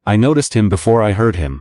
I noticed him before I heard him.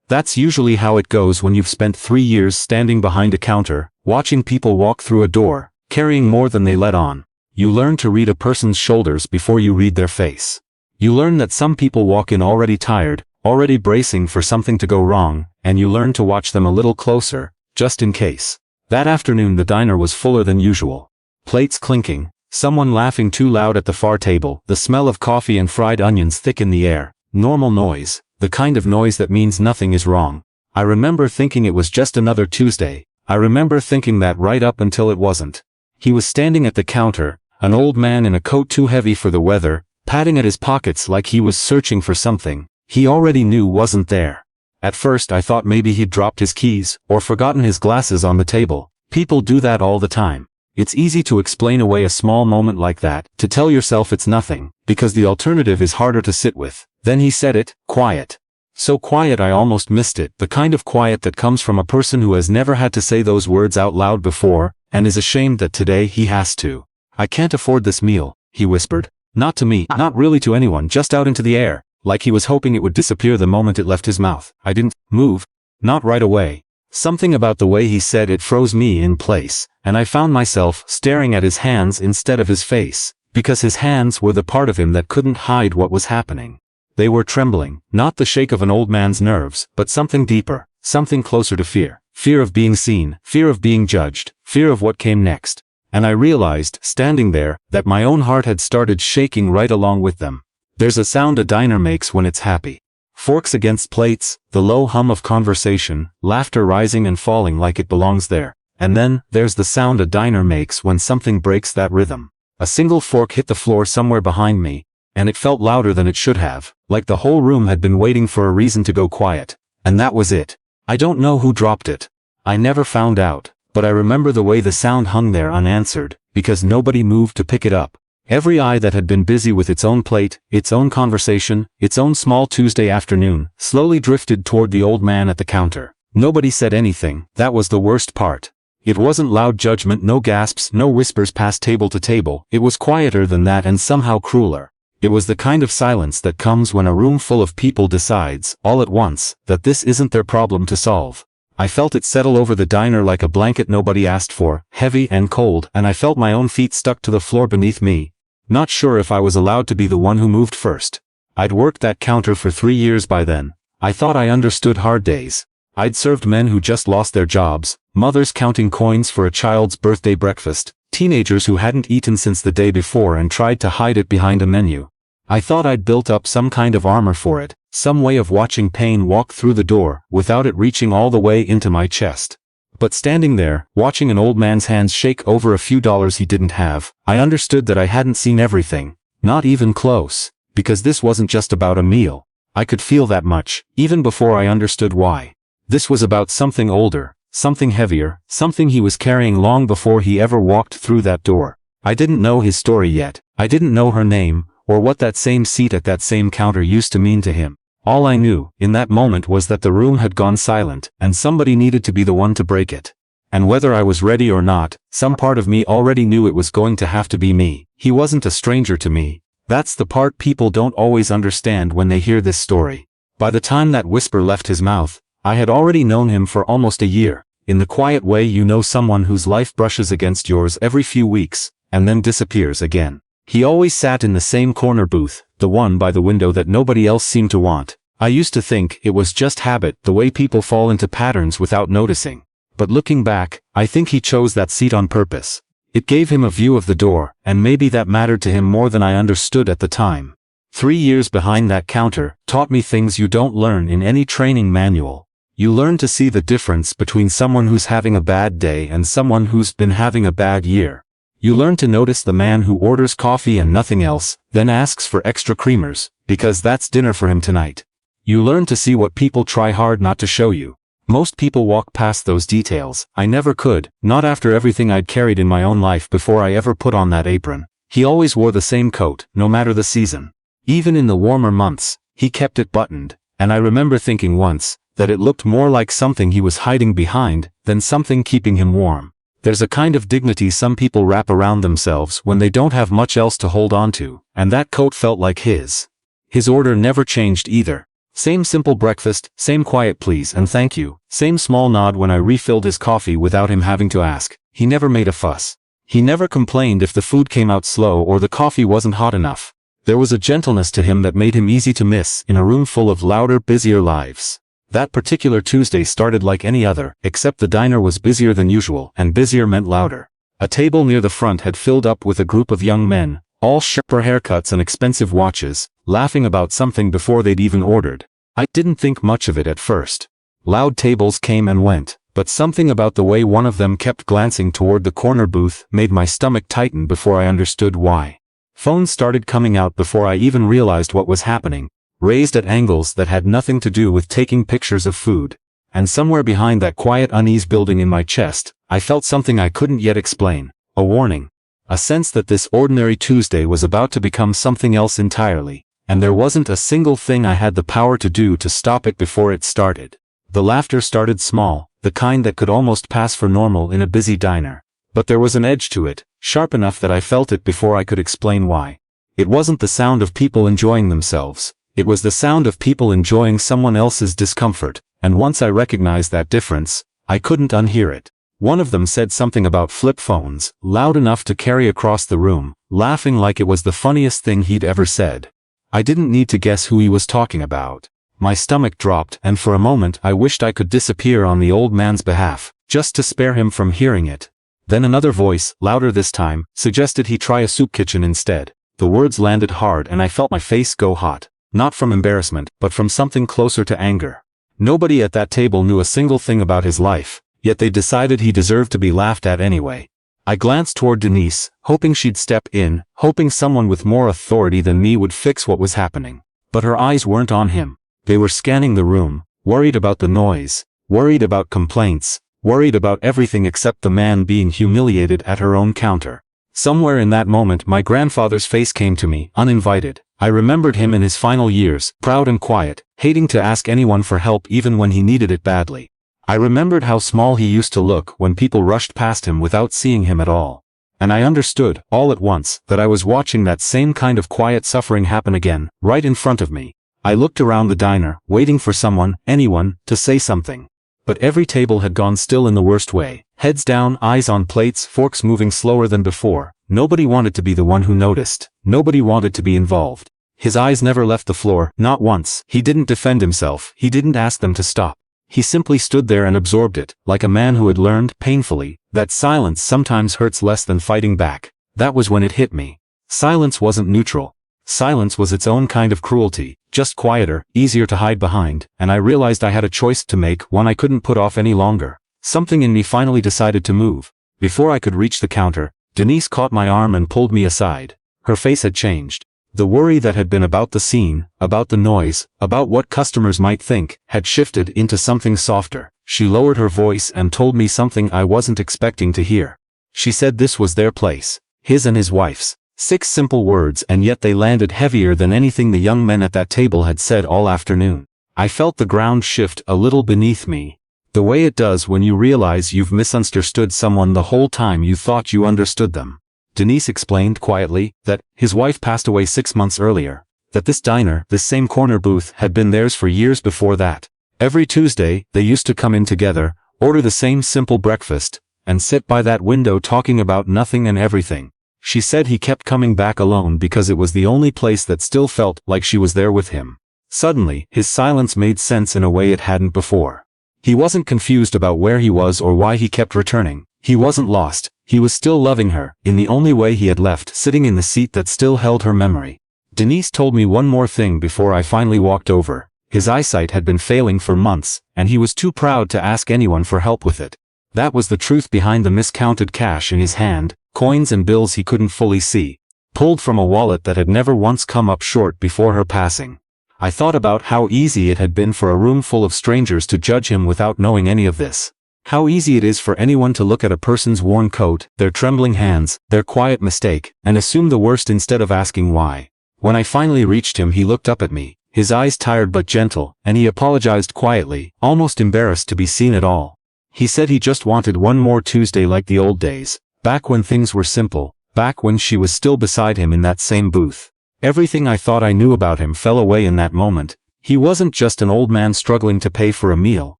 That's usually how it goes when you've spent 3 years standing behind a counter, watching people walk through a door, carrying more than they let on. You learn to read a person's shoulders before you read their face. You learn that some people walk in already tired, already bracing for something to go wrong, and you learn to watch them a little closer, just in case. That afternoon the diner was fuller than usual. Plates clinking, someone laughing too loud at the far table, the smell of coffee and fried onions thick in the air. Normal noise, the kind of noise that means nothing is wrong. I remember thinking it was just another Tuesday. I remember thinking that right up until it wasn't. He was standing at the counter, an old man in a coat too heavy for the weather, patting at his pockets like he was searching for something he already knew wasn't there. At first I thought maybe he'd dropped his keys, or forgotten his glasses on the table. People do that all the time. It's easy to explain away a small moment like that, to tell yourself it's nothing, because the alternative is harder to sit with. Then he said it, quiet. So quiet I almost missed it, the kind of quiet that comes from a person who has never had to say those words out loud before, and is ashamed that today he has to. I can't afford this meal, he whispered. Not to me, not really to anyone, just out into the air, like he was hoping it would disappear the moment it left his mouth. I didn't move. Not right away. Something about the way he said it froze me in place, and I found myself staring at his hands instead of his face, because his hands were the part of him that couldn't hide what was happening. They were trembling, not the shake of an old man's nerves, but something deeper, something closer to fear. Fear of being seen, fear of being judged, fear of what came next. And I realized, standing there, that my own heart had started shaking right along with them. There's a sound a diner makes when it's happy. Forks against plates, the low hum of conversation, laughter rising and falling like it belongs there. And then, there's the sound a diner makes when something breaks that rhythm. A single fork hit the floor somewhere behind me, and it felt louder than it should have, like the whole room had been waiting for a reason to go quiet. And that was it. I don't know who dropped it. I never found out, but I remember the way the sound hung there unanswered, because nobody moved to pick it up. Every eye that had been busy with its own plate, its own conversation, its own small Tuesday afternoon, slowly drifted toward the old man at the counter. Nobody said anything. That was the worst part. It wasn't loud judgment, no gasps, no whispers passed table to table. It was quieter than that and somehow crueler. It was the kind of silence that comes when a room full of people decides, all at once, that this isn't their problem to solve. I felt it settle over the diner like a blanket nobody asked for, heavy and cold, and I felt my own feet stuck to the floor beneath me. Not sure if I was allowed to be the one who moved first. I'd worked that counter for 3 years by then. I thought I understood hard days. I'd served men who just lost their jobs, mothers counting coins for a child's birthday breakfast, teenagers who hadn't eaten since the day before and tried to hide it behind a menu. I thought I'd built up some kind of armor for it, some way of watching pain walk through the door without it reaching all the way into my chest. But standing there, watching an old man's hands shake over a few dollars he didn't have, I understood that I hadn't seen everything, not even close, because this wasn't just about a meal. I could feel that much, even before I understood why. This was about something older, something heavier, something he was carrying long before he ever walked through that door. I didn't know his story yet. I didn't know her name, or what that same seat at that same counter used to mean to him. All I knew, in that moment, was that the room had gone silent, and somebody needed to be the one to break it. And whether I was ready or not, some part of me already knew it was going to have to be me. He wasn't a stranger to me. That's the part people don't always understand when they hear this story. By the time that whisper left his mouth, I had already known him for almost a year, in the quiet way you know someone whose life brushes against yours every few weeks, and then disappears again. He always sat in the same corner booth, the one by the window that nobody else seemed to want. I used to think it was just habit, the way people fall into patterns without noticing. But looking back, I think he chose that seat on purpose. It gave him a view of the door, and maybe that mattered to him more than I understood at the time. 3 years behind that counter taught me things you don't learn in any training manual. You learn to see the difference between someone who's having a bad day and someone who's been having a bad year. You learn to notice the man who orders coffee and nothing else, then asks for extra creamers, because that's dinner for him tonight. You learn to see what people try hard not to show you. Most people walk past those details. I never could, not after everything I'd carried in my own life before I ever put on that apron. He always wore the same coat, no matter the season. Even in the warmer months, he kept it buttoned, and I remember thinking once that it looked more like something he was hiding behind than something keeping him warm. There's a kind of dignity some people wrap around themselves when they don't have much else to hold on to, and that coat felt like his. His order never changed either. Same simple breakfast, same quiet please and thank you, same small nod when I refilled his coffee without him having to ask. He never made a fuss. He never complained if the food came out slow or the coffee wasn't hot enough. There was a gentleness to him that made him easy to miss in a room full of louder, busier lives. That particular Tuesday started like any other, except the diner was busier than usual, and busier meant louder. A table near the front had filled up with a group of young men, all sharper haircuts and expensive watches, laughing about something before they'd even ordered. I didn't think much of it at first. Loud tables came and went, but something about the way one of them kept glancing toward the corner booth made my stomach tighten before I understood why. Phones started coming out before I even realized what was happening, raised at angles that had nothing to do with taking pictures of food. And somewhere behind that quiet unease building in my chest, I felt something I couldn't yet explain. A warning. A sense that this ordinary Tuesday was about to become something else entirely, and there wasn't a single thing I had the power to do to stop it before it started. The laughter started small, the kind that could almost pass for normal in a busy diner. But there was an edge to it, sharp enough that I felt it before I could explain why. It wasn't the sound of people enjoying themselves. It was the sound of people enjoying someone else's discomfort, and once I recognized that difference, I couldn't unhear it. One of them said something about flip phones, loud enough to carry across the room, laughing like it was the funniest thing he'd ever said. I didn't need to guess who he was talking about. My stomach dropped, and for a moment I wished I could disappear on the old man's behalf, just to spare him from hearing it. Then another voice, louder this time, suggested he try a soup kitchen instead. The words landed hard and I felt my face go hot, not from embarrassment, but from something closer to anger. Nobody at that table knew a single thing about his life, yet they decided he deserved to be laughed at anyway. I glanced toward Denise, hoping she'd step in, hoping someone with more authority than me would fix what was happening. But her eyes weren't on him. They were scanning the room, worried about the noise, worried about complaints, worried about everything except the man being humiliated at her own counter. Somewhere in that moment my grandfather's face came to me, uninvited. I remembered him in his final years, proud and quiet, hating to ask anyone for help even when he needed it badly. I remembered how small he used to look when people rushed past him without seeing him at all. And I understood, all at once, that I was watching that same kind of quiet suffering happen again, right in front of me. I looked around the diner, waiting for someone, anyone, to say something. But every table had gone still in the worst way. Heads down, eyes on plates, forks moving slower than before. Nobody wanted to be the one who noticed. Nobody wanted to be involved. His eyes never left the floor, not once. He didn't defend himself. He didn't ask them to stop. He simply stood there and absorbed it, like a man who had learned, painfully, that silence sometimes hurts less than fighting back. That was when it hit me. Silence wasn't neutral. Silence was its own kind of cruelty, just quieter, easier to hide behind, and I realized I had a choice to make, one I couldn't put off any longer. Something in me finally decided to move. Before I could reach the counter, Denise caught my arm and pulled me aside. Her face had changed. The worry that had been about the scene, about the noise, about what customers might think, had shifted into something softer. She lowered her voice and told me something I wasn't expecting to hear. She said this was their place, his and his wife's. 6 simple words, and yet they landed heavier than anything the young men at that table had said all afternoon. I felt the ground shift a little beneath me. The way it does when you realize you've misunderstood someone the whole time you thought you understood them. Denise explained quietly that his wife passed away 6 months earlier, that this diner, this same corner booth, had been theirs for years before that. Every Tuesday, they used to come in together, order the same simple breakfast, and sit by that window talking about nothing and everything. She said he kept coming back alone because it was the only place that still felt like she was there with him. Suddenly, his silence made sense in a way it hadn't before. He wasn't confused about where he was or why he kept returning. He wasn't lost. He was still loving her, in the only way he had left, sitting in the seat that still held her memory. Denise told me one more thing before I finally walked over. His eyesight had been failing for months, and he was too proud to ask anyone for help with it. That was the truth behind the miscounted cash in his hand, coins and bills he couldn't fully see, pulled from a wallet that had never once come up short before her passing. I thought about how easy it had been for a room full of strangers to judge him without knowing any of this. How easy it is for anyone to look at a person's worn coat, their trembling hands, their quiet mistake, and assume the worst instead of asking why. When I finally reached him, he looked up at me, his eyes tired but gentle, and he apologized quietly, almost embarrassed to be seen at all. He said he just wanted one more Tuesday like the old days, back when things were simple, back when she was still beside him in that same booth. Everything I thought I knew about him fell away in that moment, He wasn't just an old man struggling to pay for a meal.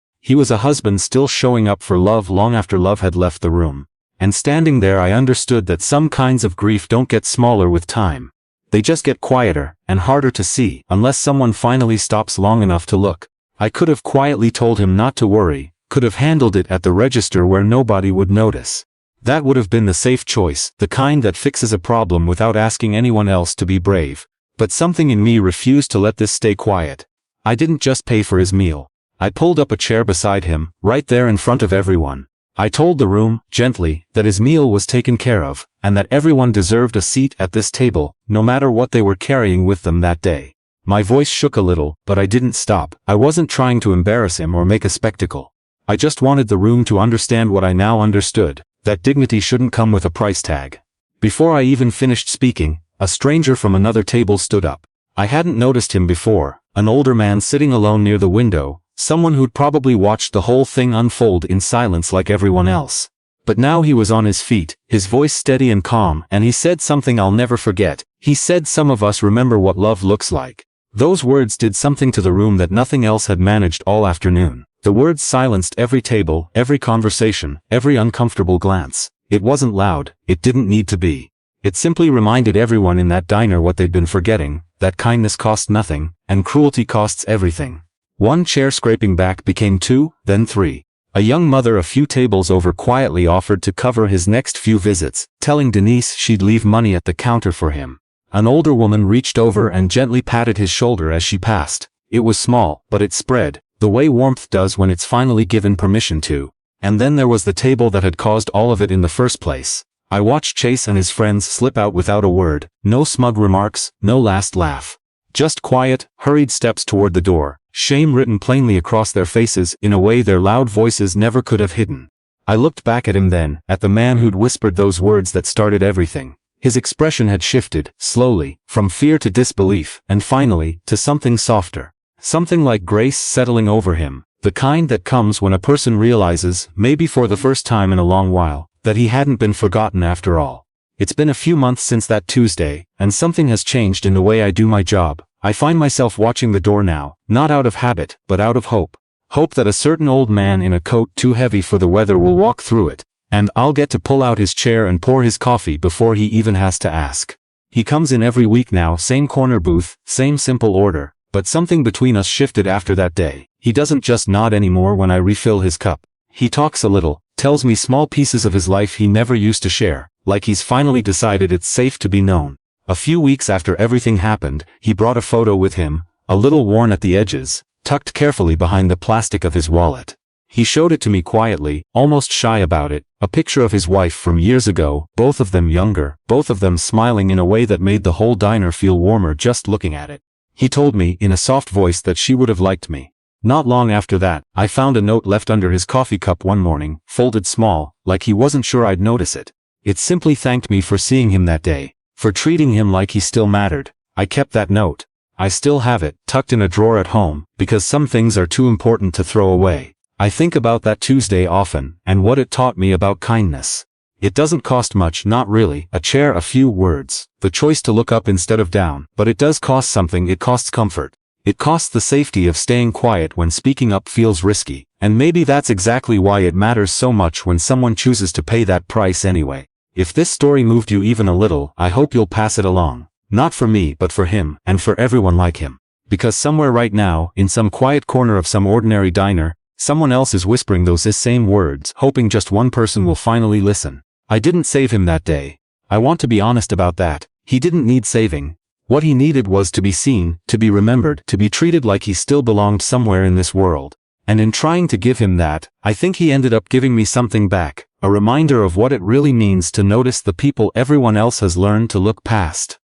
He was a husband still showing up for love long after love had left the room. And standing there I understood that some kinds of grief don't get smaller with time. They just get quieter and harder to see unless someone finally stops long enough to look. I could have quietly told him not to worry, could have handled it at the register where nobody would notice. That would have been the safe choice, the kind that fixes a problem without asking anyone else to be brave. But something in me refused to let this stay quiet. I didn't just pay for his meal. I pulled up a chair beside him, right there in front of everyone. I told the room, gently, that his meal was taken care of, and that everyone deserved a seat at this table, no matter what they were carrying with them that day. My voice shook a little, but I didn't stop. I wasn't trying to embarrass him or make a spectacle. I just wanted the room to understand what I now understood, that dignity shouldn't come with a price tag. Before I even finished speaking, a stranger from another table stood up. I hadn't noticed him before, an older man sitting alone near the window, someone who'd probably watched the whole thing unfold in silence like everyone else. But now he was on his feet, his voice steady and calm, and he said something I'll never forget. He said, "Some of us remember what love looks like." Those words did something to the room that nothing else had managed all afternoon. The words silenced every table, every conversation, every uncomfortable glance. It wasn't loud, it didn't need to be. It simply reminded everyone in that diner what they'd been forgetting, that kindness costs nothing, and cruelty costs everything. One chair scraping back became two, then three. A young mother a few tables over quietly offered to cover his next few visits, telling Denise she'd leave money at the counter for him. An older woman reached over and gently patted his shoulder as she passed. It was small, but it spread, the way warmth does when it's finally given permission to. And then there was the table that had caused all of it in the first place. I watched Chase and his friends slip out without a word, no smug remarks, no last laugh. Just quiet, hurried steps toward the door, shame written plainly across their faces in a way their loud voices never could have hidden. I looked back at him then, at the man who'd whispered those words that started everything. His expression had shifted, slowly, from fear to disbelief, and finally, to something softer. Something like grace settling over him, the kind that comes when a person realizes, maybe for the first time in a long while, that he hadn't been forgotten after all. It's been a few months since that Tuesday, and something has changed in the way I do my job. I find myself watching the door now, not out of habit, but out of hope. Hope that a certain old man in a coat too heavy for the weather will walk through it, and I'll get to pull out his chair and pour his coffee before he even has to ask. He comes in every week now, same corner booth, same simple order, but something between us shifted after that day. He doesn't just nod anymore when I refill his cup. He talks a little, tells me small pieces of his life he never used to share, like he's finally decided it's safe to be known. A few weeks after everything happened, he brought a photo with him, a little worn at the edges, tucked carefully behind the plastic of his wallet. He showed it to me quietly, almost shy about it, a picture of his wife from years ago, both of them younger, both of them smiling in a way that made the whole diner feel warmer just looking at it. He told me, in a soft voice, that she would have liked me. Not long after that, I found a note left under his coffee cup one morning, folded small, like he wasn't sure I'd notice it. It simply thanked me for seeing him that day, for treating him like he still mattered. I kept that note. I still have it, tucked in a drawer at home, because some things are too important to throw away. I think about that Tuesday often, and what it taught me about kindness. It doesn't cost much, not really, a chair, a few words, the choice to look up instead of down, but it does cost something. It costs comfort. It costs the safety of staying quiet when speaking up feels risky, and maybe that's exactly why it matters so much when someone chooses to pay that price anyway. If this story moved you even a little, I hope you'll pass it along. Not for me, but for him, and for everyone like him. Because somewhere right now, in some quiet corner of some ordinary diner, someone else is whispering those same words, hoping just one person will finally listen. I didn't save him that day. I want to be honest about that. He didn't need saving. What he needed was to be seen, to be remembered, to be treated like he still belonged somewhere in this world. And in trying to give him that, I think he ended up giving me something back, a reminder of what it really means to notice the people everyone else has learned to look past.